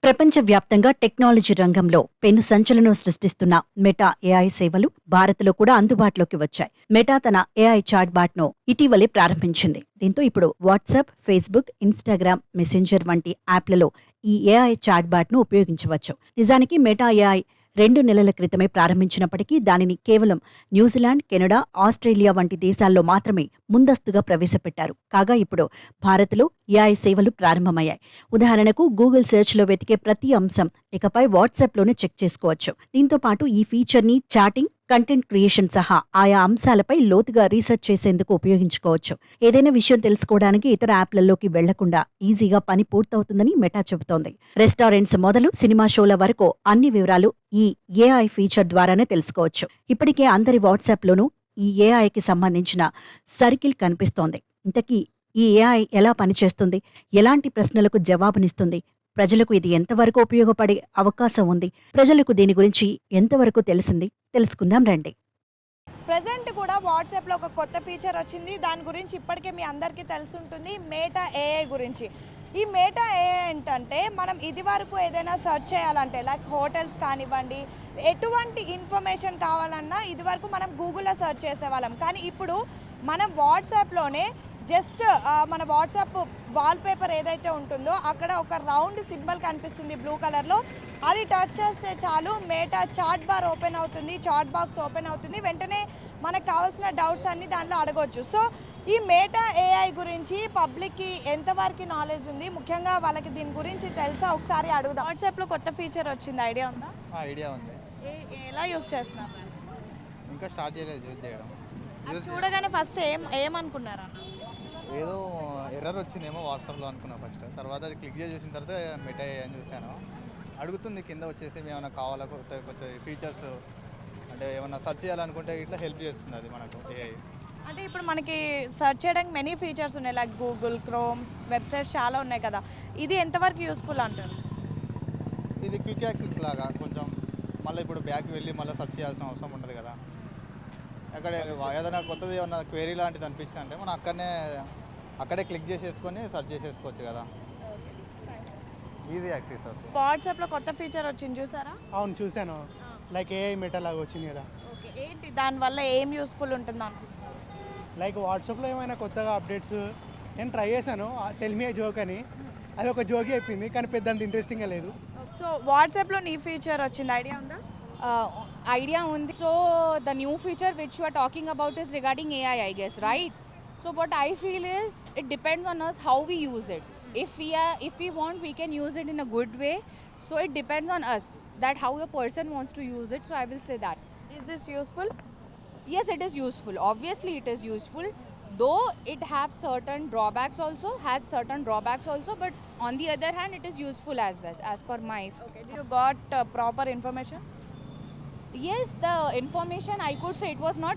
ప్రపంచవ్యాప్తంగా టెక్నాలజీ రంగంలో పెను సంచలనం సృష్టిస్తున్న మెటా ఏఐ సేవలు భారత్లో కూడా అందుబాటులోకి వచ్చాయి. మెటా తన ఏఐ చాట్బాట్ను ఇటీవలే ప్రారంభించింది. దీంతో ఇప్పుడు వాట్సాప్, ఫేస్బుక్, ఇన్స్టాగ్రామ్, మెసెంజర్ వంటి యాప్లలో ఈ ఏఐ చాట్బాట్ను ఉపయోగించవచ్చు. నిజానికి మెటా ఏఐ 2 నెలల క్రితమే ప్రారంభించినప్పటికీ దానిని కేవలం న్యూజిలాండ్, కెనడా, ఆస్ట్రేలియా వంటి దేశాల్లో మాత్రమే ముందస్తుగా ప్రవేశపెట్టారు. కాగా ఇప్పుడు భారత్లో ఏఐ సేవలు ప్రారంభమయ్యాయి. ఉదాహరణకు గూగుల్ సెర్చ్లో వెతికే ప్రతి అంశం ఇకపై వాట్సాప్లోనే చెక్ చేసుకోవచ్చు. దీంతో పాటు ఈ ఫీచర్ని చాటింగ్, కంటెంట్ క్రియేషన్ సహా ఆయా అంశాలపై లోతుగా రీసెర్చ్ చేసేందుకు ఉపయోగించుకోవచ్చు. ఏదైనా విషయం తెలుసుకోవడానికి ఇతర యాప్లలోకి వెళ్లకుండా ఈజీగా పని పూర్తవుతుందని మెటా చెబుతోంది. రెస్టారెంట్స్ మొదలు సినిమా షోల వరకు అన్ని వివరాలు ఈ ఏఐ ఫీచర్ ద్వారానే తెలుసుకోవచ్చు. ఇప్పటికే అందరి వాట్సాప్లోనూ ఈ ఏఐకి సంబంధించిన సర్కిల్ కనిపిస్తోంది. ఇంతకీ ఈ ఏఐ ఎలా పనిచేస్తుంది? ఎలాంటి ప్రశ్నలకు జవాబునిస్తుంది? ప్రజలకు ఇది ఎంతవరకు ఉపయోగపడే అవకాశం ఉంది? ప్రజలకు దీని గురించి ఎంతవరకు తెలిసింది? తెలుసుకుందాం రండి. ప్రజెంట్ కూడా వాట్సాప్లో ఒక కొత్త ఫీచర్ వచ్చింది. దాని గురించి ఇప్పటికే మీ అందరికీ తెలుసుంటుంది, మెటా ఏఐ గురించి. ఈ మెటా ఏఐ ఏంటంటే మనం ఇది వరకు ఏదైనా సెర్చ్ చేయాలంటే లైక్ హోటల్స్ కానివ్వండి, ఎటువంటి ఇన్ఫర్మేషన్ కావాలన్నా ఇది వరకు మనం గూగుల్లో సెర్చ్ చేసేవాళ్ళం. కానీ ఇప్పుడు మనం వాట్సాప్లోనే జస్ట్ మన వాట్సాప్ వాల్పేపర్ ఏదైతే ఉంటుందో అక్కడ ఒక రౌండ్ సింబల్ కనిపిస్తుంది బ్లూ కలర్లో. అది టచ్ చేస్తే చాలు మెటా చాట్ బార్ ఓపెన్ అవుతుంది, చాట్ బాక్స్ ఓపెన్ అవుతుంది. వెంటనే మనకు కావాల్సిన డౌట్స్ అన్నీ దాంట్లో అడగవచ్చు. సో ఈ మెటా ఏఐ గురించి పబ్లిక్కి ఎంతవరకు నాలెడ్జ్ ఉంది, ముఖ్యంగా వాళ్ళకి దీని గురించి తెలుసా ఒకసారి అడుగుదాం. వాట్సాప్లో కొత్త ఫీచర్ వచ్చింది, ఐడియా ఉందా? ఐడియా ఉంది. ఎలా యూస్ చేస్తున్నారు? ఇంకా స్టార్ట్ చేయలేదు యూజ్ చేయడం. చూడగానే ఫస్ట్ ఏమనుకున్నారా? ఏదో ఎర్రర్ వచ్చిందేమో వాట్సాప్లో అనుకున్నా ఫస్ట్. తర్వాత అది క్లిక్ చేసి చూసిన తర్వాత మెటా అని చూశాను. అడుగుతుంది కింద వచ్చేసి ఏమైనా కావాలా, కొత్త ఫీచర్స్ అంటే ఏమన్నా సెర్చ్ చేయాలనుకుంటే ఇట్లా హెల్ప్ చేస్తుంది అది మనకు ఏఐ. అంటే ఇప్పుడు మనకి సెర్చ్ చేయడానికి మెనీ ఫీచర్స్ ఉన్నాయి, లైక్ గూగుల్, క్రోమ్, వెబ్సైట్స్ చాలా ఉన్నాయి కదా. ఇది ఎంతవరకు యూస్ఫుల్ అంటారు? ఇది క్విక్ యాక్సెస్ లాగా కొంచెం మళ్ళీ ఇప్పుడు బ్యాక్ వెళ్ళి మళ్ళీ సెర్చ్ చేయాల్సిన అవసరం ఉండదు కదా. అక్కడ ఏదైనా కొత్తది ఏమన్నా క్వెరీ లాంటిది అనిపిస్తుంది అంటే మనం అక్కడే క్లిక్ చేసేసుకొని సెర్చ్ చేసేసుకోవచ్చు కదా. Easy access. వాట్సాప్లో కొత్త ఫీచర్ వచ్చింది చూసారా? అవును చూశాను. లైక్ ఏఐ మెటా లాగా వచ్చింది కదా. ఓకే, ఏంటి దానివల్ల ఏం యూస్ఫుల్ ఉంటుంది అనుకుంటున్నాను? లైక్ వాట్సాప్లో ఏమైనా కొత్తగా అప్డేట్స్ నేను ట్రై చేశాను, టెల్ మీ ఏ జోక్ అని. అది ఒక జోకి అయిపోయింది కానీ పెద్ద అంత ఇంట్రెస్టింగ్గా లేదు. సో వాట్సాప్లో నీ ఫీచర్ వచ్చింది, ఐడియా ఉందా? Idea undi. So the new feature which you are talking about is regarding AI, I guess, right? So what I feel is it depends on us how we use it. If we want, we can use it in a good way. So it depends on us that how a person wants to use it. So I will say that. Is this useful? Yes, it is useful. Obviously, it is useful. Though it has certain drawbacks also, but on the other hand, it is useful as well as per my. Okay, did you got proper information? Yes, the information I could say it was not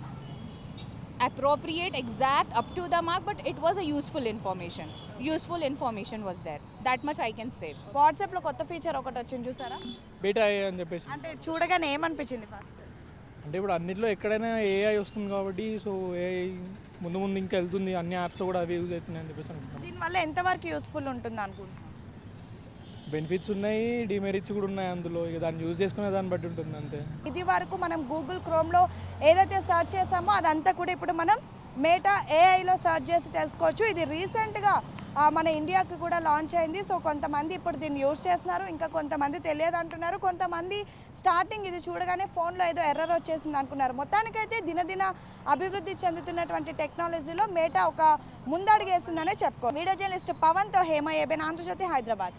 appropriate, exact, up to the mark, but it was a useful information. Useful information was there. That much I can say. వాట్సాప్లో కొత్త feature ఒకటి వచ్చింది చూసారా? Beta AI అని చెప్పేసి. అంటే చూడగానే ఏమనిపించింది ఫస్ట్? అంటే ఇప్పుడు అన్నిట్లో ఎక్కడైనా ఏఐ వస్తుంది కాబట్టి సో ఏఐ ముందు ఇంకా వెళ్తుంది, అన్ని యాప్స్లో కూడా అవి యూజ్ అవుతున్నాయి అని చెప్పేసి అనుకుంటాను. దీనివల్ల ఎంతవరకు యూస్ఫుల్ ఉంటుంది అనుకుంటున్నాను? బెనిఫిట్స్ ఉన్నాయి, డిమెరిట్స్ కూడా ఉన్నాయి అందులో. ఇక దాన్ని యూజ్ చేసుకునే దాన్ని బట్టి ఉంటుంది అంతే. ఇది వరకు మనం గూగుల్ క్రోమ్లో ఏదైతే సెర్చ్ చేసామో అదంతా కూడా ఇప్పుడు మనం మెటా ఏఐలో సెర్చ్ చేసి తెలుసుకోవచ్చు. ఇది రీసెంట్గా మన ఇండియాకి కూడా లాంచ్ అయింది. సో కొంతమంది ఇప్పుడు దీన్ని యూజ్ చేస్తున్నారు, ఇంకా కొంతమంది తెలియదు అంటున్నారు. కొంతమంది స్టార్టింగ్ ఇది చూడగానే ఫోన్లో ఏదో ఎర్రర్ వచ్చేసింది అనుకున్నారు. మొత్తానికైతే దినదిన అభివృద్ధి చెందుతున్నటువంటి టెక్నాలజీలో మెటా ఒక ముందడుగేసిందనే చెప్పుకో. వీడియో జర్నలిస్ట్ పవన్తో హేమ ఏబెన్, ఆంధ్రజ్యోతి, హైదరాబాద్.